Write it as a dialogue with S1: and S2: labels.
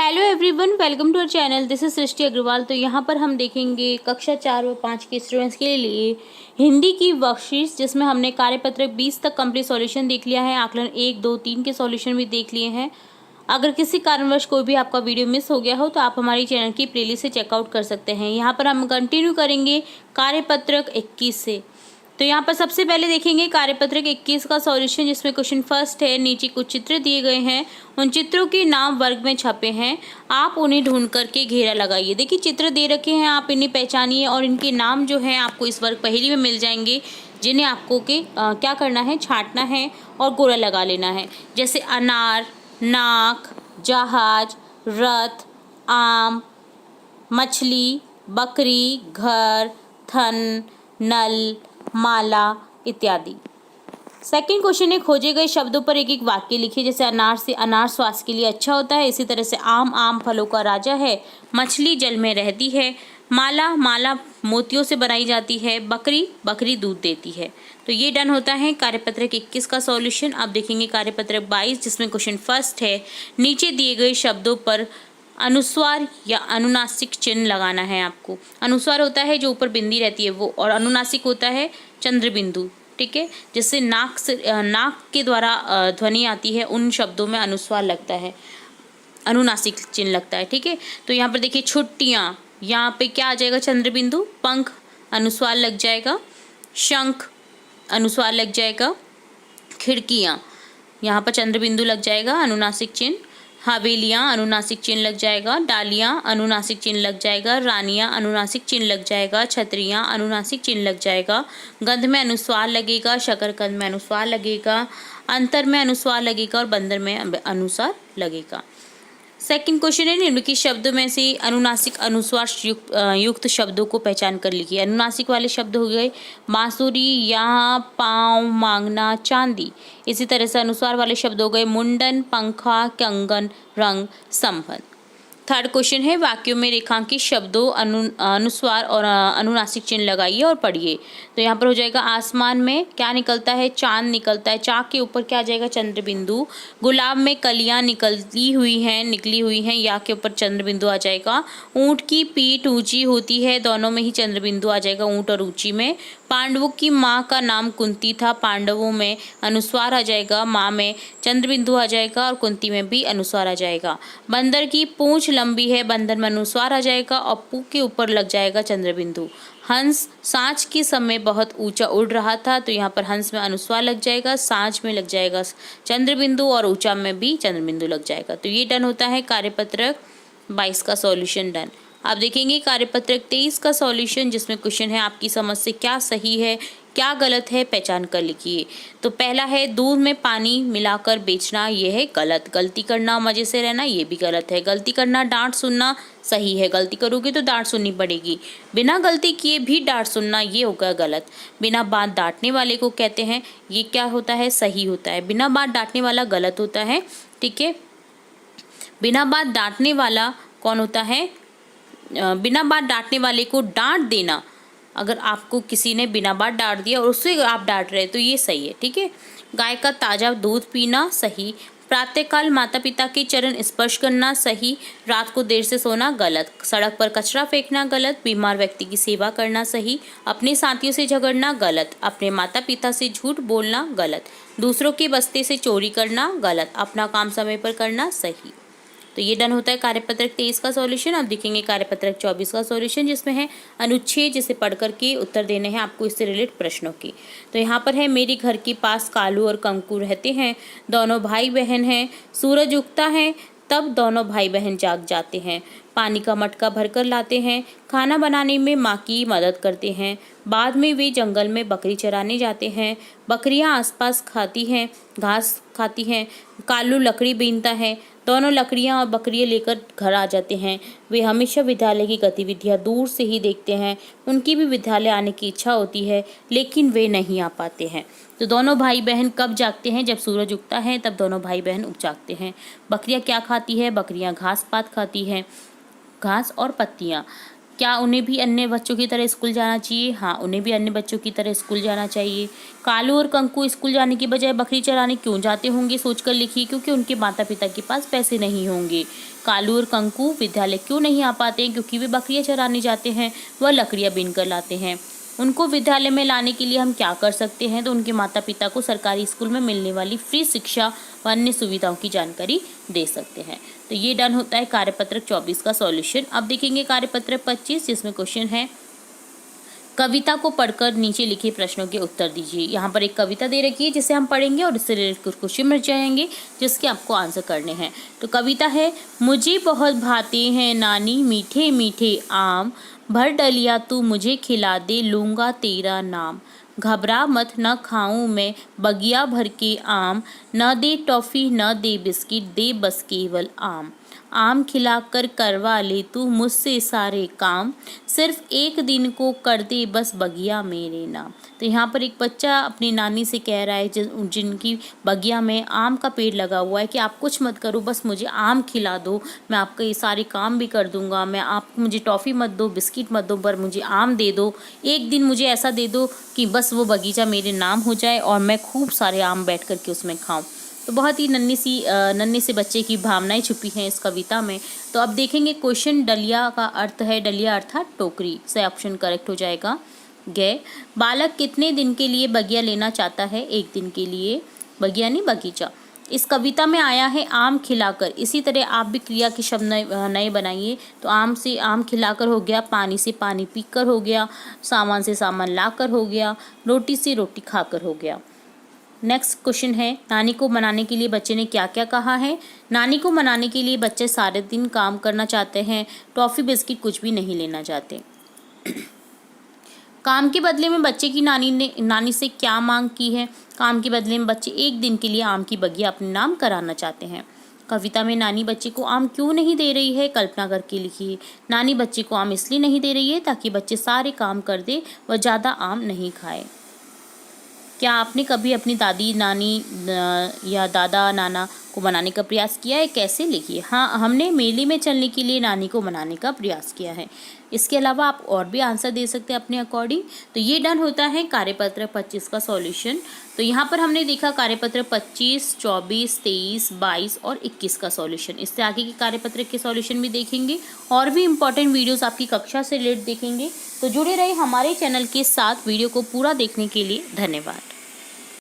S1: Hello everyone, welcome to our channel. This is Srishti Agarwal. तो यहाँ पर हम देखेंगे कक्षा 4 व 5 के स्टूडेंट्स के लिए हिंदी की वर्कशीट्स, जिसमें हमने कार्यपत्रक 20 तक कंप्लीट सॉल्यूशन देख लिया है। आकलन 1, 2, 3 के सॉल्यूशन भी देख लिए हैं। अगर किसी कारणवश कोई भी आपका वीडियो मिस हो गया हो तो आप हमारी चैनल की प्लेलिस्ट से चेकआउट कर सकते हैं। यहाँ पर हम कंटिन्यू करेंगे कार्यपत्रक 21 से। तो यहाँ पर सबसे पहले देखेंगे कार्यपत्रक 21 का सॉल्यूशन, जिसमें क्वेश्चन फर्स्ट है। नीचे कुछ चित्र दिए गए हैं, उन चित्रों के नाम वर्ग में छपे हैं, आप उन्हें ढूंढ करके घेरा लगाइए। देखिए चित्र दे रखे हैं, आप इन्हें पहचानिए और इनके नाम जो है आपको इस वर्ग पहेली में मिल जाएंगे, जिन्हें आपको क्या करना है, छांटना है और गोला लगा लेना है। जैसे अनार, नाक, जहाज, रथ, आम, मछली, बकरी, घर, थन, नल, माला इत्यादि। सेकंड क्वेश्चन है, खोजे गए शब्दों पर एक एक वाक्य लिखिए। जैसे अनार से, अनार स्वास्थ्य के लिए अच्छा होता है। इसी तरह से आम, आम फलों का राजा है। मछली जल में रहती है। माला, माला मोतियों से बनाई जाती है। बकरी, बकरी दूध देती है। तो ये डन होता है कार्यपत्रक 21 का सॉल्यूशन। अब देखेंगे कार्यपत्रक 22, जिसमें क्वेश्चन फर्स्ट है। नीचे दिए गए शब्दों पर अनुस्वार या अनुनासिक चिन्ह लगाना है आपको। अनुस्वार होता है जो ऊपर बिंदी रहती है वो, और अनुनासिक होता है चंद्र बिंदु, ठीक है, जिससे नाक के द्वारा ध्वनि आती है, उन शब्दों में अनुस्वार लगता है, अनुनासिक चिन्ह लगता है, ठीक है। तो यहाँ पर देखिए छुट्टियाँ, यहाँ पे क्या आ जाएगा, चंद्र बिंदु। पंख, अनुस्वार लग जाएगा। शंख, अनुस्वार लग जाएगा। खिड़कियाँ, यहाँ पर चंद्र बिंदु लग जाएगा, अनुनासिक चिन्ह। हवेलियाँ, अनुनासिक चिन्ह लग जाएगा। डालियाँ, अनुनासिक चिन्ह लग जाएगा। रानियाँ, अनुनासिक चिन्ह लग जाएगा। छतरियाँ, अनुनासिक चिन्ह लग जाएगा। गंध में अनुस्वार लगेगा। शकरकंद में अनुस्वार लगेगा। अंतर में अनुस्वार लगेगा और बंदर में अनुस्वार लगेगा। सेकंड क्वेश्चन है, निम्नलिखित शब्दों में से अनुनासिक अनुस्वार युक्त शब्दों को पहचान कर लिखिए। अनुनासिक वाले शब्द हो गए बांसुरी, यहाँ, पाँव, मांगना, चांदी। इसी तरह से अनुस्वार वाले शब्द हो गए मुंडन, पंखा, कंगन, रंग, संबंध। थर्ड क्वेश्चन है, वाक्यों में रेखांकित शब्दों अनुस्वार और अनुनासिक चिन्ह लगाइए और पढ़िए। तो यहाँ पर हो जाएगा आसमान में क्या निकलता है, चांद निकलता है। चाक के ऊपर क्या आ जाएगा, चंद्र बिंदु। गुलाब में कलियां निकली हुई हैं, या के ऊपर चंद्र बिंदु आ जाएगा। ऊंट की पीठ ऊंची होती है, दोनों में ही चंद्र बिंदु आ जाएगा, ऊंट और ऊंची में। पांडवों की माँ का नाम कुंती था, पांडवों में अनुस्वार आ जाएगा, माँ में चंद्र बिंदु आ जाएगा और कुंती में भी अनुस्वार आ जाएगा। बंदर की पूंछ लंबी है, बंदर में अनुस्वार आ जाएगा और पू के ऊपर लग जाएगा चंद्र बिंदु। हंस सांझ के समय बहुत ऊंचा उड़ रहा था, तो यहाँ पर हंस में अनुस्वार लग जाएगा, सांझ में लग जाएगा चंद्र बिंदु और ऊंचा में भी चंद्र बिंदु लग जाएगा। तो ये डन होता है कार्यपत्रक 22 का सॉल्यूशन डन। आप देखेंगे कार्यपत्रक 23 का सॉल्यूशन, जिसमें क्वेश्चन है आपकी समझ से क्या सही है क्या गलत है, पहचान कर लिखिए। तो पहला है दूध में पानी मिलाकर बेचना, ये है गलत। गलती करना, मजे से रहना, ये भी गलत है। गलती करना, डांट सुनना, सही है। गलती करोगे तो डांट सुननी पड़ेगी। बिना गलती किए भी डांट सुनना, ये होगा गलत। बिना बात डांटने वाले को कहते हैं, ये क्या होता है, सही होता है। बिना बात डांटने वाला गलत होता है, ठीक है। बिना बात डांटने वाला कौन होता है, बिना बात डांटने वाले को डांट देना। अगर आपको किसी ने बिना बात डांट दिया और उससे आप डांट रहे तो ये सही है, ठीक है। गाय का ताज़ा दूध पीना, सही। प्रातःकाल माता पिता के चरण स्पर्श करना, सही। रात को देर से सोना, गलत। सड़क पर कचरा फेंकना, गलत। बीमार व्यक्ति की सेवा करना, सही। अपने साथियों से झगड़ना, गलत। अपने माता पिता से झूठ बोलना, गलत। दूसरों के बस्ते से चोरी करना, गलत। अपना काम समय पर करना, सही। तो ये डन होता है कार्यपत्रक 23 का सॉल्यूशन। अब देखेंगे कार्यपत्रक 24 का सॉल्यूशन, जिसमें है अनुच्छेद, जिसे पढ़ करके उत्तर देने हैं आपको इससे रिलेटेड प्रश्नों की। तो यहाँ पर है, मेरे घर के पास कालू और कंकु रहते हैं, दोनों भाई बहन हैं। सूरज उगता है तब दोनों भाई बहन जाग जाते हैं। पानी का मटका भरकर लाते हैं। खाना बनाने में माँ की मदद करते हैं। बाद में वे जंगल में बकरी चराने जाते हैं। बकरियाँ आसपास खाती हैं, घास खाती हैं। कालू लकड़ी बीनता है, दोनों लकड़ियाँ और बकरियाँ लेकर घर आ जाते हैं। वे हमेशा विद्यालय की गतिविधियाँ दूर से ही देखते हैं। उनकी भी विद्यालय आने की इच्छा होती है, लेकिन वे नहीं आ पाते हैं। तो दोनों भाई बहन कब जागते हैं, जब सूरज उगता है तब दोनों भाई बहन उग जागते हैं। बकरियाँ क्या खाती है, बकरियाँ घास पात खाती हैं, घास और पत्तियाँ। क्या उन्हें भी अन्य बच्चों की तरह स्कूल जाना चाहिए? हाँ, उन्हें भी अन्य बच्चों की तरह स्कूल जाना चाहिए। कालू और कंकु स्कूल जाने की बजाय बकरी चराने क्यों जाते होंगे? सोचकर लिखिए। क्योंकि उनके माता पिता के पास पैसे नहीं होंगे। कालू और कंकु विद्यालय क्यों नहीं आ पाते हैं? क्योंकि वे बकरियां चराने जाते हैं, वह लकड़ियां बीन कर लाते हैं। उनको विद्यालय में लाने के लिए हम क्या कर सकते हैं? तो उनके माता पिता को सरकारी स्कूल में मिलने वाली फ्री शिक्षा व अन्य सुविधाओं की जानकारी दे सकते हैं। तो ये डन होता है कार्यपत्रक 24 का सॉल्यूशन। अब देखेंगे कार्यपत्रक 25, जिसमें क्वेश्चन है कविता को पढ़कर नीचे लिखे प्रश्नों के उत्तर दीजिए। यहाँ पर एक कविता दे रखी है जिसे हम पढ़ेंगे और इससे रिलेटेड कुछ क्वेश्चन मिल जाएंगे जिसके आपको आंसर करने हैं। तो कविता है, मुझे बहुत भाते हैं नानी मीठे मीठे आम, भर डलिया तू मुझे खिला दे लूँगा तेरा नाम। घबरा मत न खाऊं मैं बगिया भर के आम, न दे टॉफ़ी न दे बिस्किट दे बस केवल आम। आम खिलाकर करवा ले तू मुझसे सारे काम, सिर्फ एक दिन को कर दे बस बगिया मेरे नाम। तो यहाँ पर एक बच्चा अपनी नानी से कह रहा है जिनकी बगिया में आम का पेड़ लगा हुआ है कि आप कुछ मत करो, बस मुझे आम खिला दो, मैं आपका ये सारे काम भी कर दूंगा, मैं आपको मुझे टॉफ़ी मत दो, बिस्किट मत दो, पर मुझे आम दे दो। एक दिन मुझे ऐसा दे दो कि बस वो बगीचा मेरे नाम हो जाए और मैं खूब सारे आम बैठ कर के उसमें खाऊं। तो बहुत ही नन्ही से बच्चे की भावनाएं छुपी हैं इस कविता में। तो अब देखेंगे क्वेश्चन, डलिया का अर्थ है, डलिया अर्थात टोकरी, से ऑप्शन करेक्ट हो जाएगा गए। बालक कितने दिन के लिए बगिया लेना चाहता है? एक दिन के लिए, बगिया नहीं बगीचा। इस कविता में आया है आम खिलाकर। इसी तरह आप भी क्रिया के शब्द नए बनाइए। तो आम से आम खिलाकर हो गया, पानी से पानी पीकर हो गया, सामान से सामान लाकर हो गया, रोटी से रोटी खाकर हो गया। नेक्स्ट क्वेश्चन है, नानी को मनाने के लिए बच्चे ने क्या क्या कहा है? नानी को मनाने के लिए बच्चे सारे दिन काम करना चाहते हैं, टॉफ़ी बिस्किट कुछ भी नहीं लेना चाहते। काम के बदले में बच्चे की नानी से क्या मांग की है? काम के बदले में बच्चे एक दिन के लिए आम की बगिया अपने नाम कराना चाहते हैं। कविता में नानी बच्चे को आम क्यों नहीं दे रही है? कल्पना करके लिखिए। नानी बच्चे को आम इसलिए नहीं दे रही है ताकि बच्चे सारे काम कर दे व ज़्यादा आम नहीं खाए। क्या आपने कभी अपनी दादी नानी या दादा नाना को मनाने का प्रयास किया है? कैसे? लिखिए। हाँ, हमने मेले में चलने के लिए नानी को मनाने का प्रयास किया है। इसके अलावा आप और भी आंसर दे सकते हैं अपने अकॉर्डिंग। तो ये डन होता है कार्यपत्र 25 का सॉल्यूशन। तो यहाँ पर हमने देखा कार्यपत्र 25, 24, 23, 22 और 21 का सॉल्यूशन। इससे आगे के कार्यपत्र के सॉल्यूशन भी देखेंगे और भी इंपॉर्टेंट वीडियोस आपकी कक्षा से रिलेटेड देखेंगे। तो जुड़े रहे हमारे चैनल के साथ। वीडियो को पूरा देखने के लिए धन्यवाद।